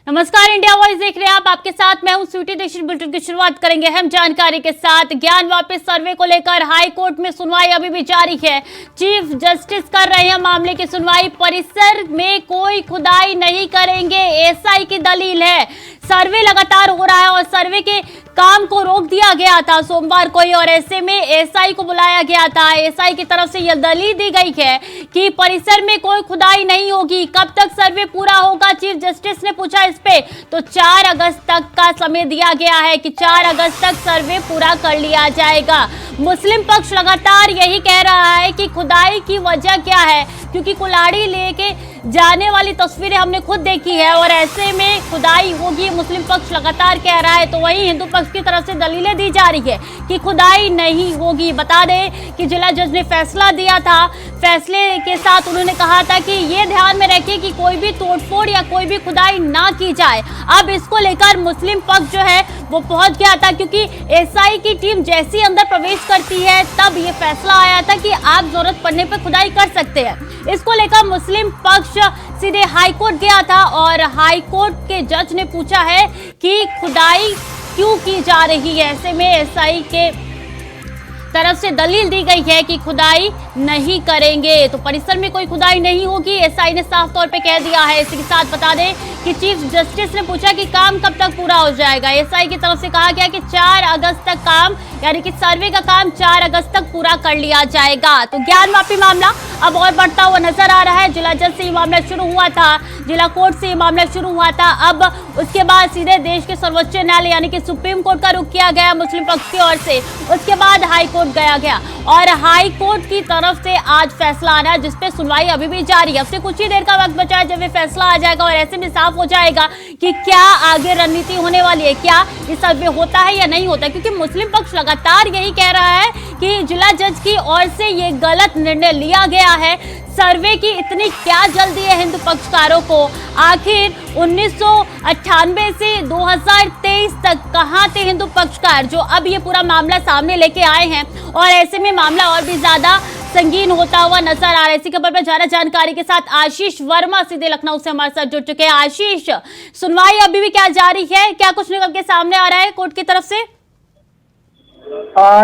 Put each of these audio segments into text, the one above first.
नमस्कार, India voice देख रहे हैं आप। आपके साथ मैं हूं स्वीटी दीक्षित। बुलेटिन की शुरुआत करेंगे अहम जानकारी के साथ। ज्ञान वापस सर्वे को लेकर हाई कोर्ट में सुनवाई अभी भी जारी है। चीफ जस्टिस कर रहे हैं मामले की सुनवाई। परिसर में कोई खुदाई नहीं करेंगे, एसआई की दलील है। सर्वे लगातार हो रहा है और सर्वे के काम को रोक दिया गया था सोमवार को ही, और ऐसे में एसआई को बुलाया गया था। एसआई की तरफ से यह दलील दी गई है कि परिसर में कोई खुदाई नहीं होगी। कब तक सर्वे पूरा होगा, चीफ जस्टिस ने पूछा इस पे, तो 4 अगस्त तक का समय दिया गया है कि 4 अगस्त तक सर्वे पूरा कर लिया जाएगा। मुस्लिम पक्ष लगातार यही कह रहा है कि खुदाई की वजह क्या है, क्योंकि कुल्हाड़ी लेके जाने वाली तस्वीरें हमने खुद देखी है और ऐसे में खुदाई होगी, मुस्लिम पक्ष लगातार कह रहा है। तो वहीं हिंदू पक्ष की तरफ से दलीलें दी जा रही है कि खुदाई नहीं होगी। बता दें कि जिला जज ने फैसला दिया था। फैसले के साथ उन्होंने कहा था कि ये ध्यान में रखें कि कोई भी तोड़फोड़ या कोई भी खुदाई ना की जाए। अब इसको लेकर मुस्लिम पक्ष जो है वो पहुंच गया था, क्योंकि एसआई की टीम जैसी अंदर प्रवेश करती है तब ये फैसला आया था कि आप जरूरत पड़ने पर खुदाई कर सकते हैं। इसको लेकर मुस्लिम पक्ष सीधे हाईकोर्ट गया था और हाईकोर्ट के जज ने पूछा है कि खुदाई क्यों की जा रही है। ऐसे में एसआई के तरफ से दलील दी गई है कि खुदाई नहीं करेंगे, तो परिसर में कोई खुदाई नहीं होगी, एसआई ने साफ तौर पे कह दिया है। इसी के साथ बता दें कि चीफ जस्टिस ने पूछा कि काम कब तक पूरा हो जाएगा। एसआई की तरफ से कहा गया कि 4 अगस्त तक काम, यानी कि सर्वे का काम 4 अगस्त तक पूरा कर लिया जाएगा। तो ज्ञानवापी मामला अब और बढ़ता हुआ नजर आ रहा है। जिला जज से ये मामला शुरू हुआ था, जिला कोर्ट से ये मामला शुरू हुआ था। अब उसके बाद सीधे देश के सर्वोच्च न्यायालय यानी कि सुप्रीम कोर्ट का रुख किया गया मुस्लिम पक्ष की ओर से। उसके बाद हाई कोर्ट गया और हाई कोर्ट की तरफ से आज फैसला आना है, जिसपे सुनवाई अभी भी जारी है। अब से कुछ ही देर का वक्त बचा है जब ये फैसला आ जाएगा और ऐसे में साफ हो जाएगा कि क्या आगे रणनीति होने वाली है, क्या ये सर्वे होता है या नहीं होता। क्योंकि मुस्लिम पक्ष लगातार यही कह रहा है कि जिला जज की ओर से ये गलत निर्णय लिया गया है। सर्वे की इतनी क्या जल्दी है हिंदू पक्षकारों को। आखिर 1998 से 2023 तक कहां थे हिंदू पक्षकार, जो अब ये पूरा मामला सामने लेके आए हैं, और ऐसे में मामला और भी ज्यादा संगीन होता हुआ नजर आ रहा है। इसी खबर पर ज्यादा जानकारी के साथ आशीष वर्मा सीधे लखनऊ से हमारे साथ जुड़ चुके हैं। आशीष, सुनवाई अभी भी क्या जारी है, क्या कुछ निकल के सामने आ रहा है कोर्ट की तरफ से?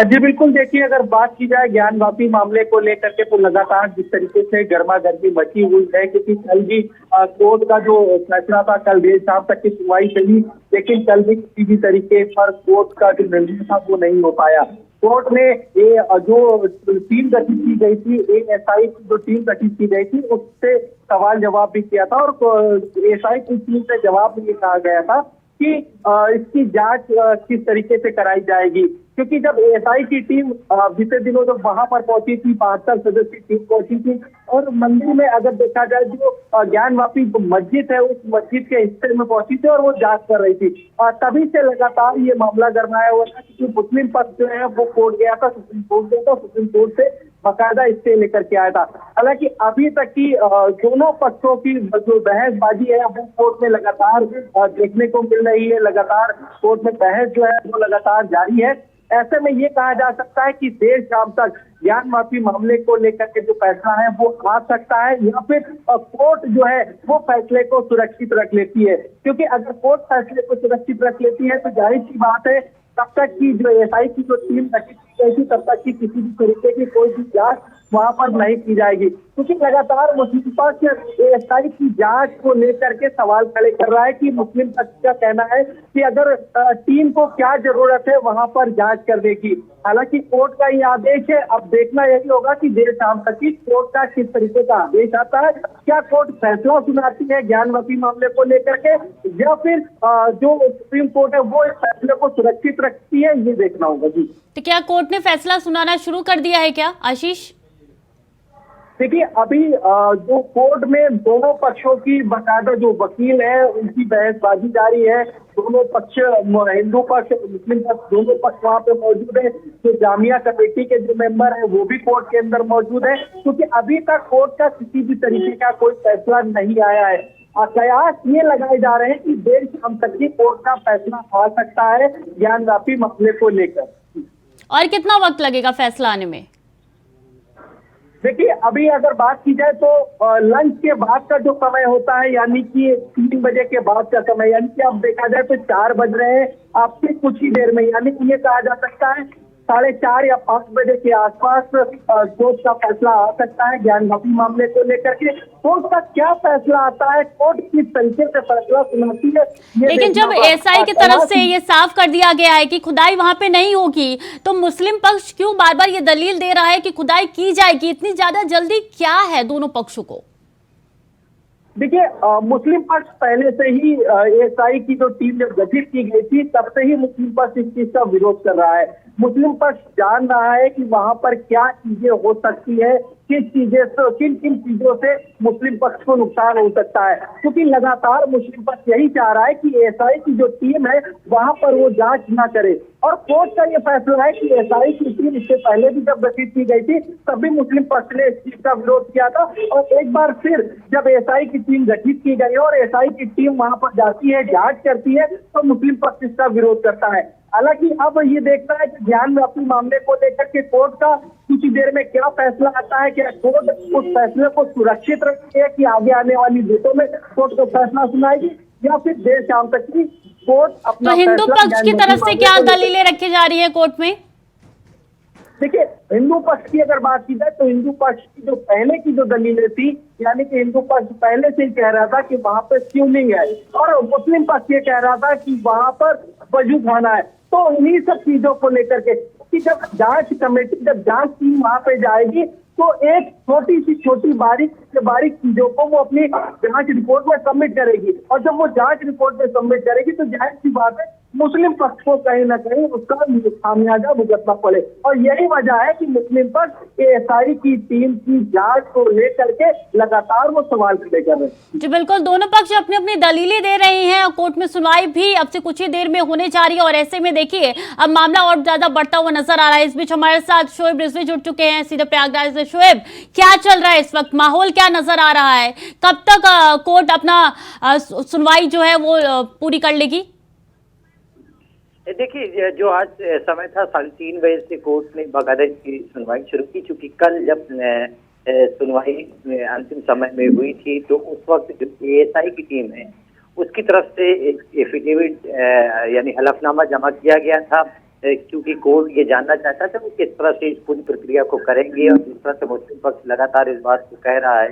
जी बिल्कुल, देखिए अगर बात की जाए ज्ञानवापी मामले को लेकर के तो लगातार जिस तरीके से गर्मा गर्मी मची हुई है, क्योंकि कल भी कोर्ट का जो फैसला था कल देर शाम तक की सुनवाई चली, लेकिन कल भी किसी भी तरीके पर कोर्ट का जो निर्णय था वो नहीं हो पाया। कोर्ट ने ये जो टीम गठित की गई थी, एएसआई की जो टीम गठित की गई थी, उससे सवाल जवाब भी किया था और एएसआई की टीम से जवाब में ये कहा गया था कि इसकी जांच किस तरीके से कराई जाएगी। क्योंकि जब एएसआई की टीम बीते दिनों जब वहां पर पहुंची थी, 72 सदस्यीय टीम पहुंची थी और मंदिर में अगर देखा जाए जो ज्ञानवापी जो मस्जिद है उस मस्जिद के हिस्से में पहुंची थी और वो जांच कर रही थी। तभी से लगातार ये मामला गरमाया हुआ था, क्योंकि मुस्लिम पक्ष जो है वो कोर्ट गया था, सुप्रीम कोर्ट गया था, सुप्रीम कोर्ट से बाकायदा स्टे लेकर के आया था। हालांकि अभी तक की दोनों पक्षों की जो बहसबाजी है वो कोर्ट में लगातार देखने को मिल रही है। लगातार कोर्ट में बहस जो है वो लगातार जारी है। ऐसे में ये कहा जा सकता है कि देर शाम तक ज्ञानवापी मामले को लेकर के जो फैसला है वो आ सकता है, या फिर कोर्ट जो है वो फैसले को सुरक्षित रख लेती है। क्योंकि अगर कोर्ट फैसले को सुरक्षित रख लेती है तो जाहिर सी बात है तब तक की जो एएसआई की जो टीम गठित की गई थी तब तक की किसी भी तरीके की कोई भी जांच वहां पर नहीं की जाएगी। क्योंकि लगातार मुस्लिम पक्ष एएसआई की जांच को लेकर के सवाल खड़े कर रहा है कि मुस्लिम पक्ष का कहना है कि अगर टीम को क्या जरूरत है वहां पर जांच करने की। हालांकि कोर्ट का ये आदेश है, अब देखना यही होगा कि देर शाम तक की कोर्ट का किस तरीके का आदेश आता है। क्या कोर्ट फैसला सुनाती है ज्ञानवापी मामले को लेकर के, या फिर जो सुप्रीम कोर्ट है वो इस फैसले को सुरक्षित रखती है, ये देखना होगा। जी तो क्या कोर्ट ने फैसला सुनाना शुरू कर दिया है क्या आशीष? देखिए अभी जो कोर्ट में दोनों पक्षों की बाकायदा जो वकील है उनकी बहसबाजी जारी है। दोनों पक्ष, हिंदू पक्ष, मुस्लिम पक्ष, दोनों पक्ष वहाँ पे मौजूद है। जो जामिया कमेटी के जो मेंबर है वो भी कोर्ट के अंदर मौजूद है, क्योंकि अभी तक कोर्ट का किसी भी तरीके का कोई फैसला नहीं आया है। कयास ये लगाए जा रहे हैं कि देर शाम तक ही कोर्ट का फैसला आ सकता है ज्ञानवापी मामले को लेकर। और कितना वक्त लगेगा फैसला आने में? देखिए, अभी अगर बात की जाए तो लंच के बाद का जो समय होता है, यानी कि 3 बजे के बाद का समय, यानी कि अब देखा जाए तो 4 बज रहे हैं आपसे कुछ ही देर में, यानी कि ये कहा जा सकता है 4:30 या 5 बजे के आसपास कोर्ट का फैसला आ सकता है ज्ञान वापी मामले को लेकर के। कोर्ट का क्या फैसला आता है, कोर्ट किस तरीके से फैसला सुनाती है, ये लेकिन जब एसआई की तरफ से ये साफ कर दिया गया है कि खुदाई वहां पे नहीं होगी, तो मुस्लिम पक्ष क्यों बार बार ये दलील दे रहा है कि खुदाई की जाएगी? इतनी ज्यादा जल्दी क्या है दोनों पक्षों को? देखिए, मुस्लिम पक्ष पहले से ही एएसआई की जो टीम जब गठित की गई थी तब से ही मुस्लिम पक्ष इस चीज का विरोध कर रहा है। मुस्लिम पक्ष जान रहा है कि वहां पर क्या चीजें हो सकती है, किन किन चीजों से मुस्लिम पक्ष को नुकसान हो सकता है, क्योंकि लगातार मुस्लिम पक्ष यही चाह रहा है कि एएसआई की जो टीम है वहां पर वो जांच ना करे। और कोर्ट का ये फैसला है कि एएसआई की टीम इससे पहले भी जब गठित की गई थी तब भी मुस्लिम पक्ष ने इस चीज का विरोध किया था, और एक बार फिर जब एएसआई की टीम गठित की गई और एएसआई की टीम वहां पर जाती है, जांच करती है, तो मुस्लिम पक्ष इसका विरोध करता है। हालांकि अब ये देखना है कि ज्ञान वापी मामले को लेकर के कोर्ट का कुछ ही देर में क्या फैसला आता है। क्या कोर्ट उस फैसले को सुरक्षित रखती है कि आगे आने वाली डेटों में कोर्ट को फैसला सुनाएगी, या फिर देर शाम तक की कोर्ट अपना तो हिंदू पक्ष की तरफ से क्या दलीलें रखी जा रही है कोर्ट में? देखिए, हिंदू पक्ष की अगर बात की जाए तो हिंदू पक्ष की जो पहले की जो दलीलें थी, यानी कि हिंदू पक्ष पहले से ही कह रहा था कि वहां पर शिवलिंग है, और मुस्लिम पक्ष ये कह रहा था कि वहां पर वजू खाना है। तो इन्हीं सब चीजों को लेकर के कि जब जांच टीम वहां पे जाएगी तो एक छोटी बारीक चीजों को वो अपनी जांच रिपोर्ट में सबमिट करेगी, और जब वो जांच रिपोर्ट में सबमिट करेगी तो जाहिर सी बात है मुस्लिम पक्ष को कहीं ना कहीं उसका खामियाजा भुगतना पड़े। और यही वजह है कि मुस्लिम पक्ष एएसआई की टीम की जांच को लेकर के लगातार वो सवाल खड़े कर रहे हैं। जी बिल्कुल, दोनों पक्ष अपनी अपनी दलीलें दे रहे हैं और कोर्ट में सुनवाई भी अब से कुछ ही देर में होने जा रही है, और ऐसे में देखिए अब मामला और ज्यादा बढ़ता हुआ नजर आ रहा है। इस बीच हमारे साथ शोएब रिजवी जुड़ चुके हैं सीधे प्रयागराज से। शोएब, क्या चल रहा है इस वक्त, माहौल क्या नजर आ रहा है, कब तक कोर्ट अपना सुनवाई जो है वो पूरी कर लेगी? देखिए, जो आज समय था 3:30 बजे से कोर्ट ने बाकायदा की सुनवाई शुरू की, चूंकि कल जब सुनवाई अंतिम समय में हुई थी तो उस वक्त जो एएसआई की टीम है उसकी तरफ से एक एफिडेविट यानी हलफनामा जमा किया गया था, क्योंकि कोर्ट ये जानना चाहता था वो किस तरह से इस पूरी प्रक्रिया को करेंगे। और जिस तरह से मुस्लिम पक्ष लगातार इस बात को कह रहा है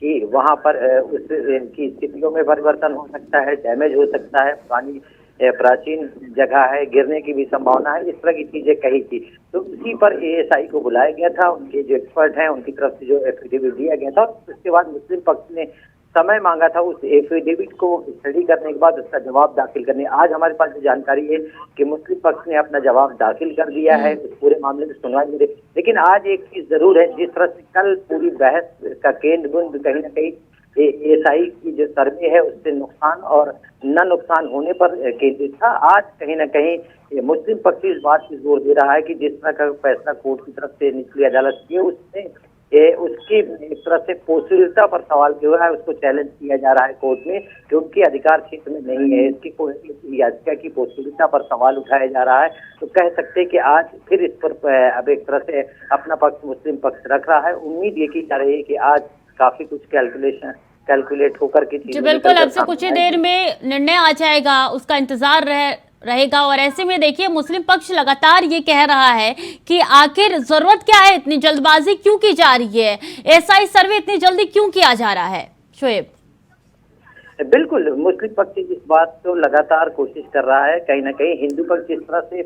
कि वहां पर उस की स्थितियों में परिवर्तन हो सकता है, डैमेज हो सकता है, पानी प्राचीन जगह है, गिरने की भी संभावना है, इस तरह की चीजें कही थी। तो उसी पर एएसआई को बुलाया गया था, उनके जो एक्सपर्ट हैं उनकी तरफ से जो एफिडेविट दिया गया था। उसके बाद मुस्लिम पक्ष ने समय मांगा था उस एफिडेविट को स्टडी करने के बाद उसका जवाब दाखिल करने। आज हमारे पास जो जानकारी है कि मुस्लिम पक्ष ने अपना जवाब दाखिल कर दिया है उस पूरे मामले में सुनवाई में। लेकिन आज एक चीज जरूर है, जिस तरह से कल पूरी बहस का केंद्र बिंदु कहीं ना कहीं एएसआई की जो सर्वे है उससे नुकसान और न नुकसान होने पर केंद्रित था। आज कहीं ना कहीं मुस्लिम पक्ष इस बात की जोर दे रहा है कि जिस तरह का फैसला कोर्ट की तरफ से निचली अदालत की उसने उसकी एक तरह से पॉसिबिलिटी पर सवाल किया हुआ है, उसको चैलेंज किया जा रहा है कोर्ट में कि उनकी अधिकार क्षेत्र में नहीं है, इसकी याचिका की पॉसिबिलिटी पर सवाल उठाया जा रहा है। तो कह सकते हैं कि आज फिर इस पर अब एक तरह से अपना पक्ष मुस्लिम पक्ष रख रहा है। उम्मीद ये की जा रही है कि आज काफी कुछ कैलकुलेट होकर के जी बिल्कुल, अब से कुछ ही देर में निर्णय आ जाएगा, उसका इंतजार रहेगा। और ऐसे में देखिए मुस्लिम पक्ष लगातार ये कह रहा है कि आखिर जरूरत क्या है, इतनी जल्दबाजी क्यों की जा रही है, एएसआई सर्वे इतनी जल्दी क्यों किया जा रहा है? शोएब, बिल्कुल, मुस्लिम पक्ष इस बात को लगातार कोशिश कर रहा है। कहीं ना कहीं हिंदू पक्ष इस तरह से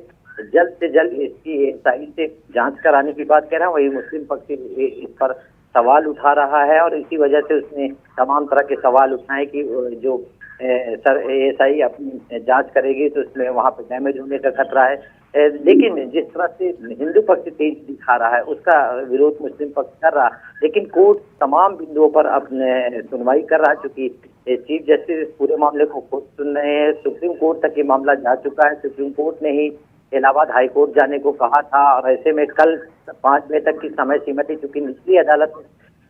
जल्द इसकी एएसआई से जांच कराने की बात कह रहा है, वही मुस्लिम पक्ष इस पर सवाल उठा रहा है। और इसी वजह से उसने तमाम तरह के सवाल उठाए कि जो एएसआई अपनी जांच करेगी तो उसमें वहां पर डैमेज होने का खतरा है। लेकिन जिस तरह से हिंदू पक्ष तेज दिखा रहा है उसका विरोध मुस्लिम पक्ष कर रहा, लेकिन कोर्ट तमाम बिंदुओं पर अपने सुनवाई कर रहा है। चूंकि चीफ जस्टिस पूरे मामले को खुद सुन रहे हैं, सुप्रीम कोर्ट तक ये मामला जा चुका है, सुप्रीम कोर्ट ने ही इलाहाबाद हाई कोर्ट जाने को कहा था। और ऐसे में कल 5 बजे तक की समय सीमा थी, चूंकि निचली अदालत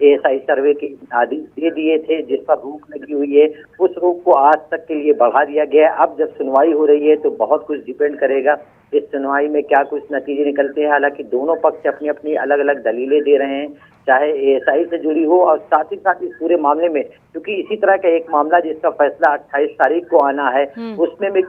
एएसआई सर्वे के आदेश दे दिए थे, जिस पर रोक लगी हुई है, उस रोक को आज तक के लिए बढ़ा दिया गया है। अब जब सुनवाई हो रही है तो बहुत कुछ डिपेंड करेगा इस सुनवाई में क्या कुछ नतीजे निकलते हैं। हालांकि दोनों पक्ष अपनी अपनी अलग अलग दलीलें दे रहे हैं, चाहे एएसआई से जुड़ी हो और साथ ही साथ इस पूरे मामले में, क्योंकि इसी तरह का एक मामला जिसका फैसला 28 तारीख को आना है, उसमें भी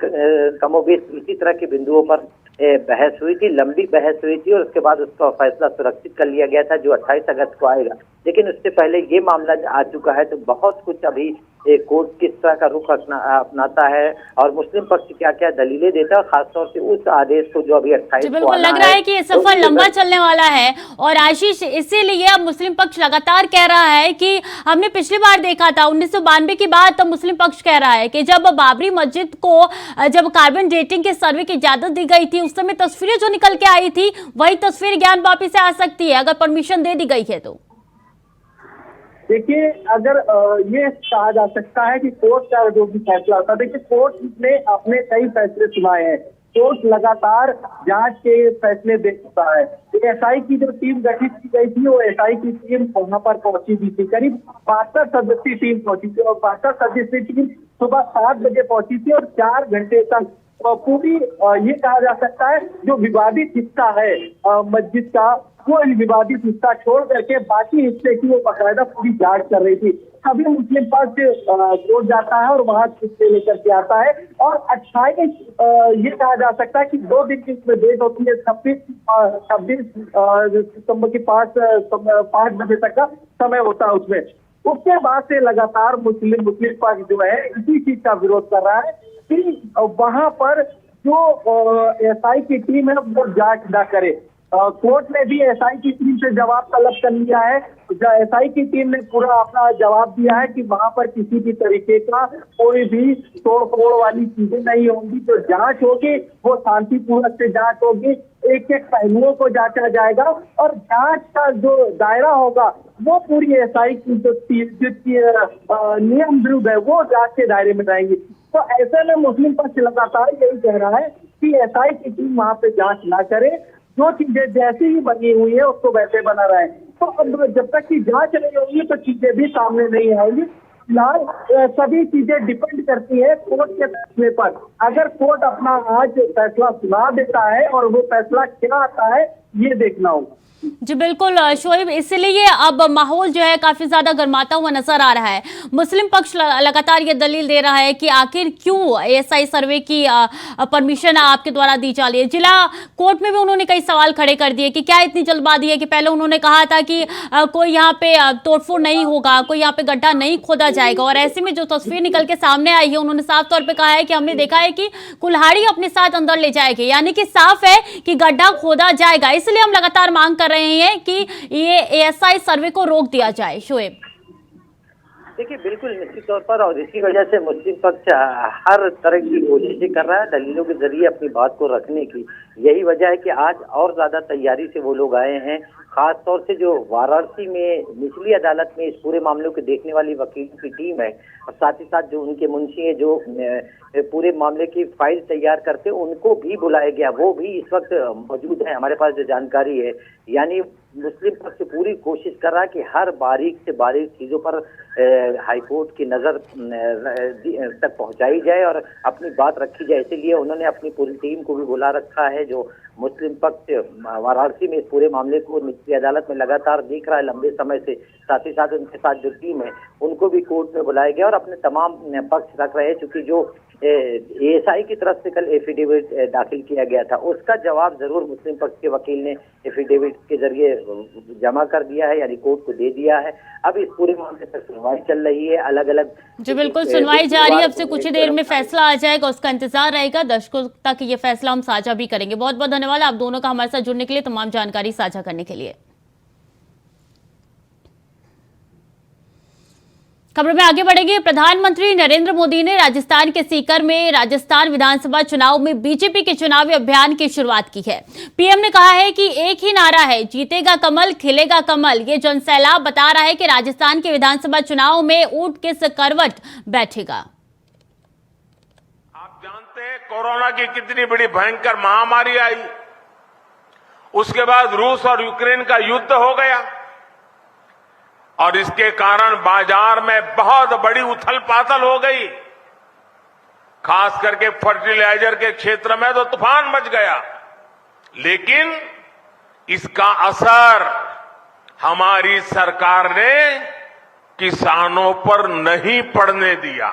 कमोबेश इसी तरह के बिंदुओं पर बहस हुई थी, लंबी बहस हुई थी और उसके बाद उसका फैसला सुरक्षित कर लिया गया था जो 28 अगस्त को आएगा। लेकिन उससे पहले ये मामला आ चुका है, तो बहुत कुछ अभी कोर्ट किस तरह का रुख अपनाता है और मुस्लिम पक्ष क्या क्या दलीलें देता है, खासतौर से उस आदेश को जो अभी 28 को बिल्कुल लग रहा है कि ये सफर लंबा चलने वाला है। और आशीष, इसीलिए अब मुस्लिम पक्ष लगातार कह रहा है कि हमने पिछली बार देखा था 1992 की बात, तब मुस्लिम पक्ष कह रहा है कि जब बाबरी मस्जिद को जब कार्बन डेटिंग के सर्वे की इजाजत दी गई थी, उस समय तस्वीरें जो निकल के आई थी वही तस्वीर ज्ञान वापी से आ सकती है अगर परमिशन दे दी गई है तो। देखिए, अगर ये कहा जा सकता है कि कोर्ट का जो भी फैसला होता है, देखिए कोर्ट ने अपने कई फैसले सुनाए हैं, कोर्ट लगातार जांच के फैसले दे चुका है। एएसआई की जो टीम गठित की गई थी, वो एएसआई की टीम वहां पर पहुंची भी थी, करीब 62 सदस्यीय टीम पहुंची थी और 62 सदस्यीय टीम सुबह 7 बजे पहुंची थी और 4 घंटे तक पूरी ये कहा जा सकता है जो विवादित हिस्सा है मस्जिद का, वो विवादित हिस्सा छोड़ करके बाकी हिस्से की वो बाकायदा पूरी जांच कर रही थी। सभी मुस्लिम पक्ष कोर्ट जाता है और वहां हिस्से लेकर के आता है और 28 ये कहा जा सकता है कि 2 दिन की इसमें डेट होती है, 26 सितंबर की 5 बजे तक का समय होता है उसमें। उसके बाद से लगातार मुस्लिम पक्ष जो है इसी चीज का विरोध कर रहा है कि वहां पर जो एएसआई की टीम है वो जांच न करे। कोर्ट ने भी एएसआई की टीम से जवाब तलब कर लिया है। एएसआई की टीम ने पूरा अपना जवाब दिया है कि वहां पर किसी भी तरीके का कोई भी तोड़ फोड़ वाली चीजें नहीं होंगी, जो जांच होगी वो शांतिपूर्वक से जांच होगी, एक एक पहलुओं को जांचा जाएगा और जांच का जो दायरा होगा वो पूरी एएसआई की जो नियम विरुद्ध है वो जांच के दायरे में रहेंगी। तो ऐसे में मुस्लिम पक्ष लगातार यही कह रहा है कि एएसआई की टीम वहां पे जांच ना करे, जो चीजें जैसी ही बनी हुई है उसको वैसे बना रहा है। तो अब जब तक की जांच नहीं होगी तो चीजें भी सामने नहीं आएंगी। फिलहाल सभी चीजें डिपेंड करती है कोर्ट के फैसले पर। अगर कोर्ट अपना आज फैसला सुना देता है और वो फैसला क्या आता है ये देखना होगा। जी बिल्कुल शोएब, इसलिए अब माहौल जो है काफी ज्यादा गर्माता हुआ नजर आ रहा है। मुस्लिम पक्ष लगातार ये दलील दे रहा है कि आखिर क्यों एएसआई सर्वे की परमिशन आपके द्वारा दी जा रही है। जिला कोर्ट में भी उन्होंने कई सवाल खड़े कर दिए कि क्या इतनी जल्दबाजी है कि पहले उन्होंने कहा था कि कोई यहाँ पे तोड़फोड़ नहीं होगा, कोई यहाँ पे गड्ढा नहीं खोदा जाएगा, और ऐसे में जो तस्वीर निकल के सामने आई है उन्होंने साफ तौर पर कहा है कि हमने देखा है कि कुल्हाड़ी अपने साथ अंदर ले जाएगी, यानी कि साफ है कि गड्ढा खोदा जाएगा। इसलिए हम लगातार मांग कर रहे हैं कि ये एएसआई सर्वे को रोक दिया जाए। शोएब, देखिए बिल्कुल निश्चित तौर पर, और इसी वजह से मुस्लिम पक्ष हर तरह की कोशिशें कर रहा है दलीलों के जरिए अपनी बात को रखने की। यही वजह है कि आज और ज्यादा तैयारी से वो लोग आए हैं, खास तौर से जो वाराणसी में निचली अदालत में इस पूरे मामले को देखने वाली वकील की टीम है और साथ ही साथ जो उनके मुंशी है जो पूरे मामले की फाइल तैयार करते उनको भी बुलाया गया, वो भी इस वक्त मौजूद है। हमारे पास जो जानकारी है, यानी मुस्लिम पक्ष पूरी कोशिश कर रहा है कि हर बारीक से बारीक चीजों पर हाईकोर्ट की नजर तक पहुंचाई जाए और अपनी बात रखी जाए। इसीलिए उन्होंने अपनी पूरी टीम को भी बुला रखा है। जो मुस्लिम पक्ष वाराणसी में इस पूरे मामले को निचली अदालत में लगातार देख रहा है लंबे समय से, साथ ही साथ उनके साथ जो टीम है उनको भी कोर्ट में बुलाया गया और अपने तमाम पक्ष रख रहे हैं। चूंकि जो एएसआई की तरफ से कल एफिडेविट दाखिल किया गया था उसका जवाब जरूर मुस्लिम पक्ष के वकील ने एफिडेविट के जरिए जमा कर दिया है, यानी कोर्ट को दे दिया है। अब इस पूरे मामले पर सुनवाई चल रही है, अलग अलग जी बिल्कुल सुनवाई जारी है। अब से कुछ ही देर में फैसला आ जाएगा, उसका इंतजार रहेगा। दर्शकों तक ये फैसला हम साझा भी करेंगे। बहुत बहुत धन्यवाद आप दोनों का हमारे साथ जुड़ने के लिए, तमाम जानकारी साझा करने के लिए। खबर में आगे बढ़ेंगे। प्रधानमंत्री नरेंद्र मोदी ने राजस्थान के सीकर में राजस्थान विधानसभा चुनाव में बीजेपी के चुनावी अभियान की शुरुआत की है। पीएम ने कहा है कि एक ही नारा है, जीतेगा कमल खिलेगा कमल। ये जनसैलाब बता रहा है कि राजस्थान के विधानसभा चुनाव में ऊंट किस करवट बैठेगा। आप जानते हैं कोरोना की कितनी बड़ी भयंकर महामारी आई, उसके बाद रूस और यूक्रेन का युद्ध हो गया। और इसके कारण बाजार में बहुत बड़ी उथल पाथल हो गई। खास करके फर्टिलाइजर के क्षेत्र में तो तूफान मच गया, लेकिन इसका असर हमारी सरकार ने किसानों पर नहीं पड़ने दिया।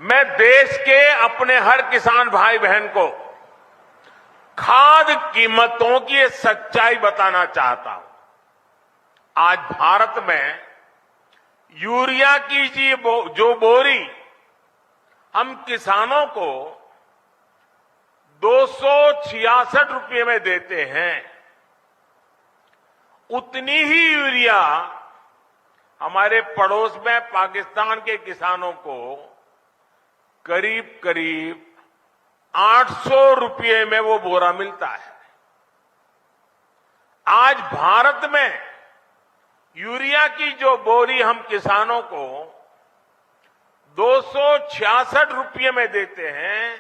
मैं देश के अपने हर किसान भाई बहन को खाद कीमतों की ये सच्चाई बताना चाहता हूं। आज भारत में यूरिया की जो बोरी हम किसानों को 266 रुपये में देते हैं, उतनी ही यूरिया हमारे पड़ोस में पाकिस्तान के किसानों को करीब करीब 800 रुपये में वो बोरा मिलता है। आज भारत में यूरिया की जो बोरी हम किसानों को 266 रुपये में देते हैं,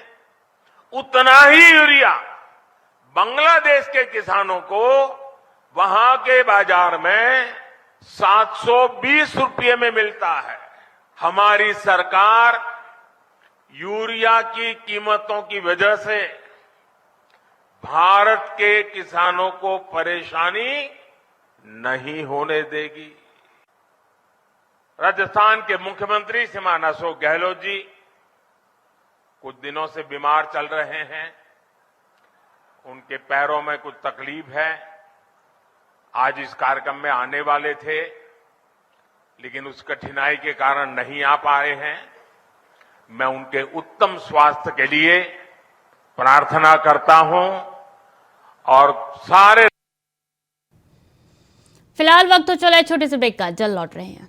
उतना ही यूरिया बांग्लादेश के किसानों को वहां के बाजार में 720 रुपये में मिलता है। हमारी सरकार यूरिया की कीमतों की वजह से भारत के किसानों को परेशानी नहीं होने देगी। राजस्थान के मुख्यमंत्री श्रीमान अशोक गहलोत जी कुछ दिनों से बीमार चल रहे हैं। उनके पैरों में कुछ तकलीफ है। आज इस कार्यक्रम में आने वाले थे, लेकिन उस कठिनाई के कारण नहीं आ पाए हैं। मैं उनके उत्तम स्वास्थ्य के लिए प्रार्थना करता हूं और सारे फिलहाल वक्त तो चला है छोटे से ब्रेक का, जल्द लौट रहे हैं।